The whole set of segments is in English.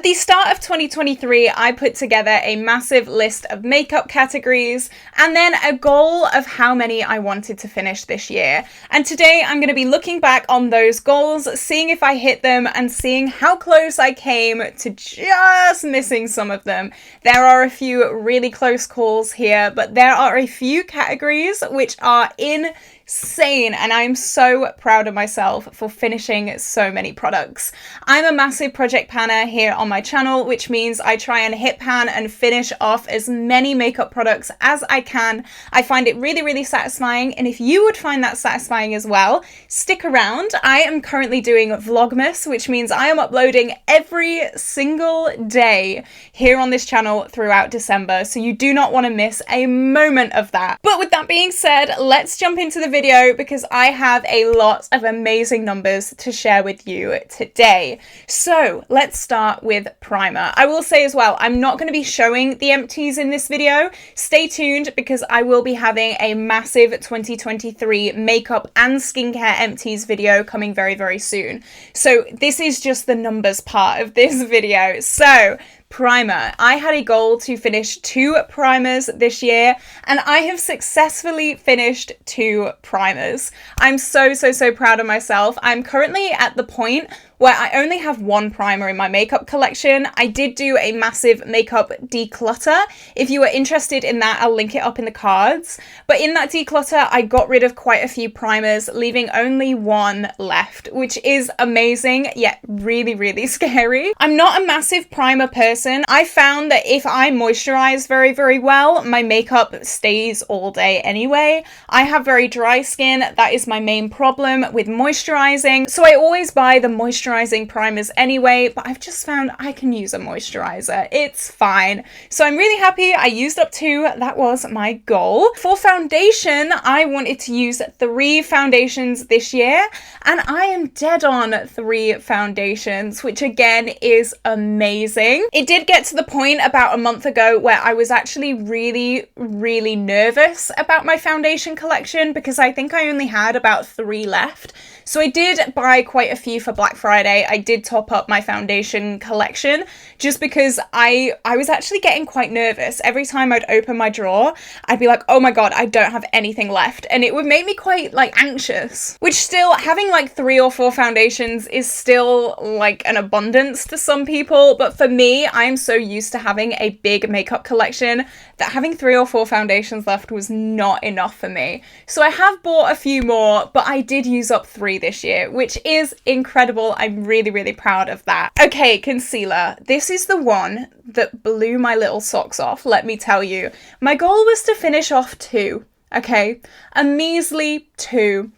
the start of 2023, I put together a massive list of makeup categories and then a goal of how many I wanted to finish this year. And today I'm going to be looking back on those goals, seeing if I hit them and seeing how close I came to just missing some of them. There are a few really close calls here, but there are a few categories which are insane, and I'm so proud of myself for finishing so many products. I'm a massive project panner here on my channel, which means I try and hit pan and finish off as many makeup products as I can. I find it really, really satisfying, and if you would find that satisfying as well, stick around. I am currently doing Vlogmas, which means I am uploading every single day here on this channel throughout December, so you do not want to miss a moment of that. But with that being said, let's jump into the video because I have a lot of amazing numbers to share with you today. So let's start with primer. I will say as well, I'm not going to be showing the empties in this video. Stay tuned because I will be having a massive 2023 makeup and skincare empties video coming very, very soon. So this is just the numbers part of this video. So primer. I had a goal to finish 2 primers this year, and I have successfully finished 2 primers. I'm so proud of myself. I'm currently at the point where I only have 1 primer in my makeup collection. I did do a massive makeup declutter. If you are interested in that, I'll link it up in the cards. But in that declutter, I got rid of quite a few primers, leaving only 1 left, which is amazing, yet really, really scary. I'm not a massive primer person. I found that if I moisturize very, very well, my makeup stays all day anyway. I have very dry skin. That is my main problem with moisturizing. So I always buy the moisturizing primers anyway, but I've just found I can use a moisturizer. It's fine. So I'm really happy I used up 2. That was my goal. For foundation, I wanted to use 3 foundations this year, and I am dead on 3 foundations, which again is amazing. It did get to the point about a month ago where I was actually really, really nervous about my foundation collection because I think I only had about 3 left. So I did buy quite a few for Black Friday. I did top up my foundation collection just because I was actually getting quite nervous. Every time I'd open my drawer, I'd be like, oh my god, I don't have anything left. And it would make me quite like anxious, which still having like 3 or 4 foundations is still like an abundance to some people. But for me, I'm so used to having a big makeup collection that having 3 or 4 foundations left was not enough for me. So I have bought a few more, but I did use up 3 this year, which is incredible. I'm really, really proud of that. Okay, concealer. This is the one that blew my little socks off, let me tell you. My goal was to finish off 2, okay? A measly 2.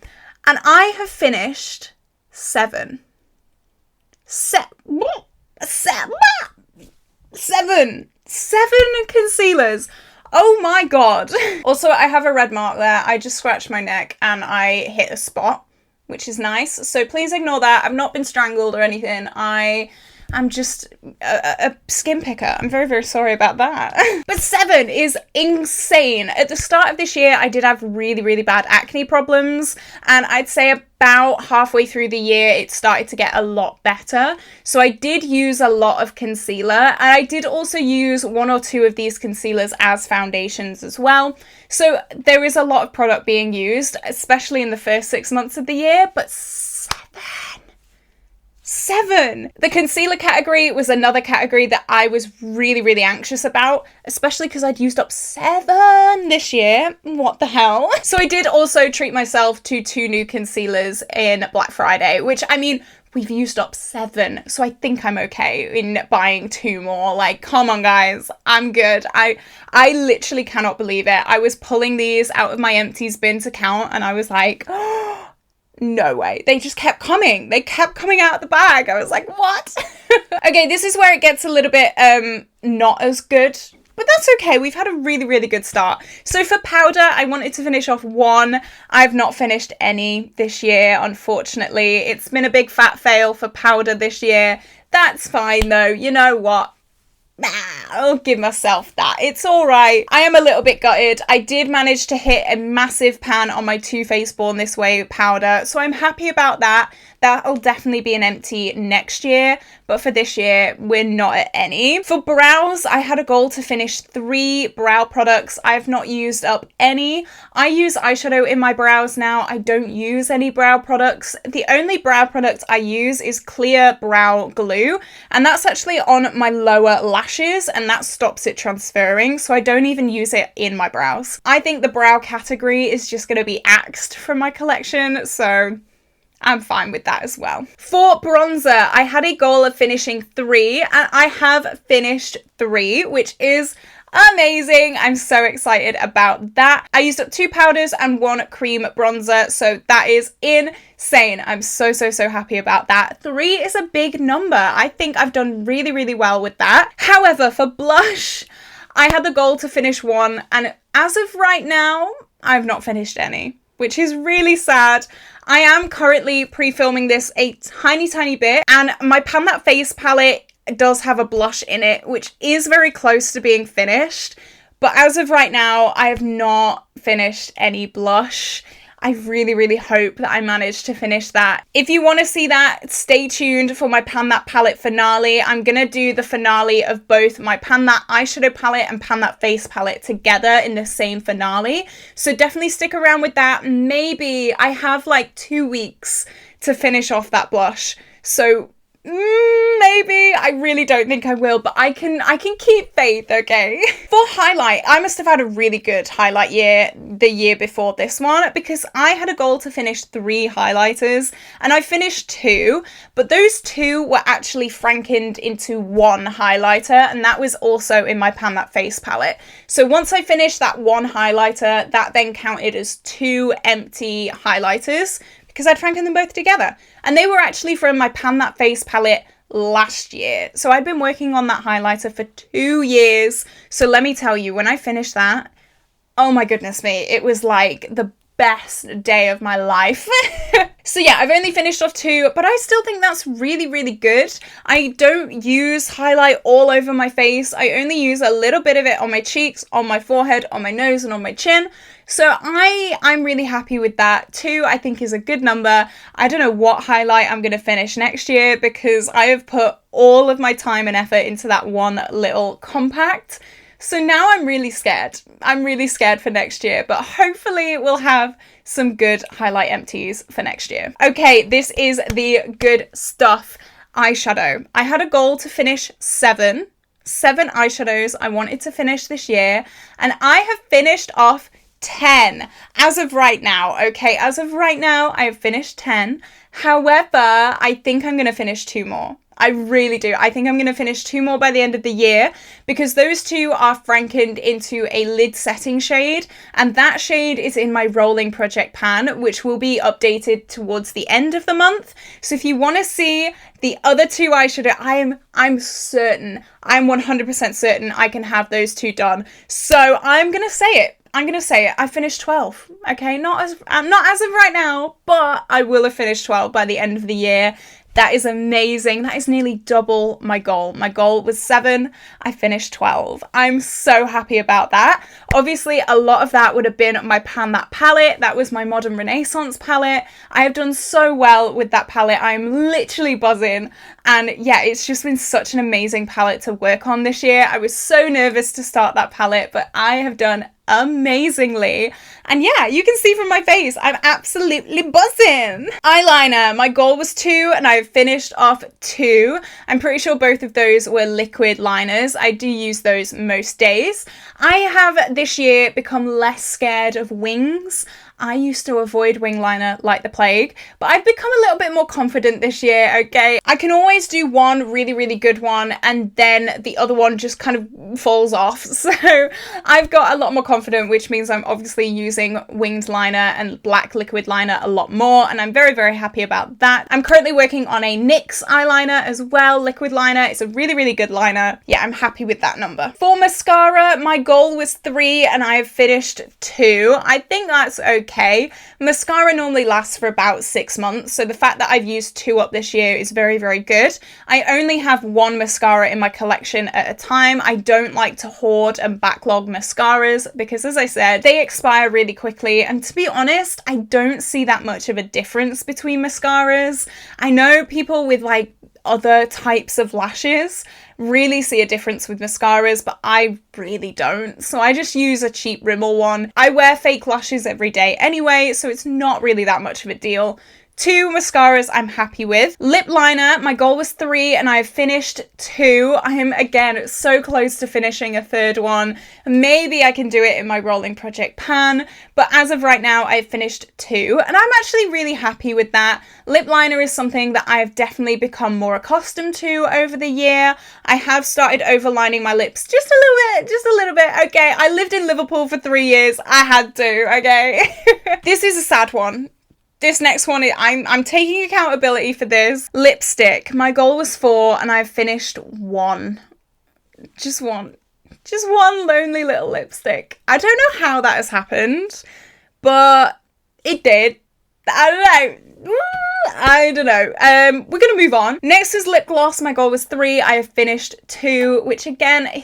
And I have finished 7. 7 concealers. Oh my god. Also, I have a red mark there. I just scratched my neck and I hit a spot, which is nice. So please ignore that. I've not been strangled or anything. I'm just a skin picker. I'm very, very sorry about that. But 7 is insane. At the start of this year, I did have really, really bad acne problems. And I'd say about halfway through the year, it started to get a lot better. So I did use a lot of concealer. And I did also use 1 or 2 of these concealers as foundations as well. So there is a lot of product being used, especially in the first 6 months of the year. But 7! The concealer category was another category that I was really, really anxious about, especially because I'd used up 7 this year. What the hell? So I did also treat myself to 2 new concealers in Black Friday, which, I mean, we've used up 7, so I think I'm okay in buying 2 more. Like, come on, guys, I'm good. I literally cannot believe it. I was pulling these out of my empties bin to count, and I was like, oh, no way. They just kept coming. They kept coming out of the bag. I was like, what? Okay, this is where it gets a little bit not as good, but that's okay. We've had a really, really good start. So for powder, I wanted to finish off 1. I've not finished any this year, unfortunately. It's been a big fat fail for powder this year. That's fine though. You know what? I'll give myself that. It's all right. I am a little bit gutted. I did manage to hit a massive pan on my Too Faced Born This Way powder, so I'm happy about that. That'll definitely be an empty next year, but for this year, we're not at any. For brows, I had a goal to finish 3 brow products. I have not used up any. I use eyeshadow in my brows now. I don't use any brow products. The only brow product I use is clear brow glue, and that's actually on my lower lashes, and that stops it transferring, so I don't even use it in my brows. I think the brow category is just going to be axed from my collection, so I'm fine with that as well. For bronzer, I had a goal of finishing 3, and I have finished 3, which is amazing. I'm so excited about that. I used up 2 powders and 1 cream bronzer, so that is insane. I'm so happy about that. 3 is a big number. I think I've done really well with that. However, for blush, I had the goal to finish 1, and as of right now, I've not finished any, which is really sad. I am currently pre-filming this a tiny bit, and my Pan That Face palette does have a blush in it, which is very close to being finished. But as of right now, I have not finished any blush. I really hope that I manage to finish that. If you want to see that, stay tuned for my Pan That palette finale. I'm going to do the finale of both my Pan That eyeshadow palette and Pan That face palette together in the same finale. So definitely stick around with that. Maybe I have like 2 weeks to finish off that blush. So maybe. I really don't think I will, but I can keep faith, okay? For highlight, I must have had a really good highlight year the year before this one, because I had a goal to finish 3 highlighters and I finished 2, but those 2 were actually frankened into 1 highlighter, and that was also in my Pan That Face palette. So once I finished that 1 highlighter, that then counted as 2 empty highlighters, because I'd franken them both together. And they were actually from my Pan That Face palette last year. So I'd been working on that highlighter for 2 years. So let me tell you, when I finished that, oh my goodness me, it was like the best day of my life. So yeah, I've only finished off 2, but I still think that's really good. I don't use highlight all over my face. I only use a little bit of it on my cheeks, on my forehead, on my nose, and on my chin. So I'm really happy with that. 2, I think, is a good number. I don't know what highlight I'm going to finish next year, because I have put all of my time and effort into that one little compact. So now I'm really scared. I'm really scared for next year, but hopefully we'll have some good highlight empties for next year. Okay, this is the good stuff. Eyeshadow. I had a goal to finish 7 eyeshadows I wanted to finish this year, and I have finished off 10 as of right now. Okay, as of right now, I have finished 10. However, I think I'm going to finish 2 more. I really do. I think I'm going to finish 2 more by the end of the year, because those 2 are frankened into a lid setting shade, and that shade is in my rolling project pan, which will be updated towards the end of the month. So if you want to see the other 2 eyeshadow, I'm certain, I'm 100% certain I can have those 2 done. So I'm going to say it. I finished 12. Okay, not as of right now, but I will have finished 12 by the end of the year. That is amazing. That is nearly double my goal. My goal was 7. I finished 12. I'm so happy about that. Obviously, a lot of that would have been my Pan That palette. That was my Modern Renaissance palette. I have done so well with that palette. I'm literally buzzing. And yeah, it's just been such an amazing palette to work on this year. I was so nervous to start that palette, but I have done amazingly. And yeah, you can see from my face, I'm absolutely buzzing. Eyeliner, my goal was 2 and I've finished off 2. I'm pretty sure both of those were liquid liners. I do use those most days. I have this year become less scared of wings. I used to avoid wing liner like the plague, but I've become a little bit more confident this year, okay? I can always do one really good one, and then the other one just kind of falls off. So I've got a lot more confident, which means I'm obviously using winged liner and black liquid liner a lot more, and I'm very happy about that. I'm currently working on a NYX eyeliner as well, liquid liner. It's a really good liner. Yeah, I'm happy with that number. For mascara, my goal was 3 and I have finished 2. I think that's okay. okay. Mascara normally lasts for about 6 months, so the fact that I've used 2 up this year is very, very good. I only have 1 mascara in my collection at a time. I don't like to hoard and backlog mascaras because, as I said, they expire really quickly, and to be honest, I don't see that much of a difference between mascaras. I know people with like other types of lashes really see a difference with mascaras, but I really don't. So I just use a cheap Rimmel one. I wear fake lashes every day anyway, so it's not really that much of a deal. 2 mascaras I'm happy with. Lip liner, my goal was 3 and I've finished 2. I am, again, so close to finishing a 3rd one. Maybe I can do it in my rolling project pan, but as of right now, I've finished 2 and I'm actually really happy with that. Lip liner is something that I've definitely become more accustomed to over the year. I have started overlining my lips just a little bit, okay? I lived in Liverpool for 3 years. I had to, okay? This is a sad one. This next one, I'm taking accountability for this. Lipstick. My goal was 4 and I've finished 1. Just one. Just one lonely little lipstick. I don't know how that has happened, but it did. I don't know. We're going to move on. Next is lip gloss. My goal was 3. I have finished 2, which again,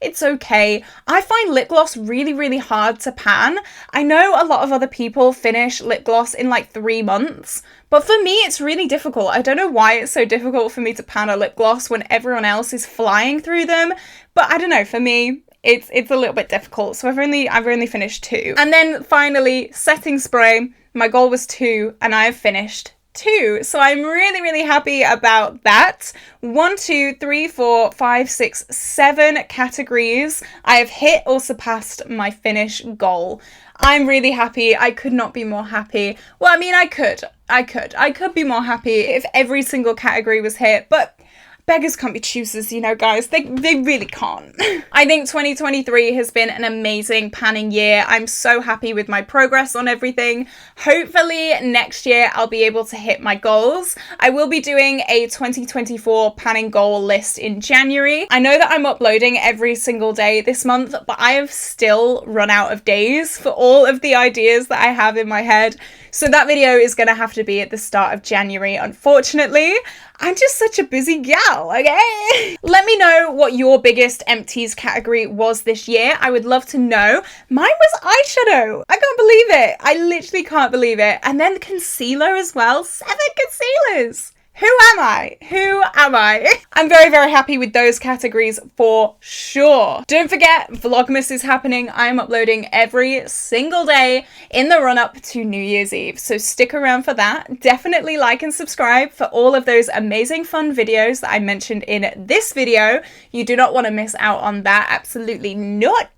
it's okay. I find lip gloss really, really hard to pan. I know a lot of other people finish lip gloss in like 3 months, but for me, it's really difficult. I don't know why it's so difficult for me to pan a lip gloss when everyone else is flying through them, but I don't know, for me, it's a little bit difficult. So I've only finished 2. And then finally, setting spray. My goal was 2 and I have finished 2. So I'm really, really happy about that. 1, 2, 3, 4, 5, 6, 7 categories. I have hit or surpassed my finish goal. I'm really happy. I could not be more happy. Well, I mean, I could be more happy if every single category was hit, but beggars can't be choosers, you know, guys. They really can't. I think 2023 has been an amazing panning year. I'm so happy with my progress on everything. Hopefully next year I'll be able to hit my goals. I will be doing a 2024 panning goal list in January. I know that I'm uploading every single day this month, but I have still run out of days for all of the ideas that I have in my head. So that video is going to have to be at the start of January, unfortunately. I'm just such a busy gal, okay? Let me know what your biggest empties category was this year. I would love to know. Mine was eyeshadow. I can't believe it. I literally can't believe it. And then concealer as well. 7 concealers. Who am I? Who am I? I'm very, very happy with those categories for sure. Don't forget, Vlogmas is happening. I'm uploading every single day in the run-up to New Year's Eve. So stick around for that. Definitely like and subscribe for all of those amazing fun videos that I mentioned in this video. You do not want to miss out on that. Absolutely not.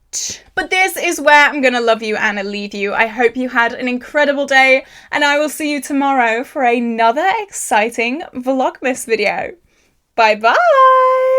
But this is where I'm gonna love you and leave you. I hope you had an incredible day, and I will see you tomorrow for another exciting Vlogmas video. Bye bye!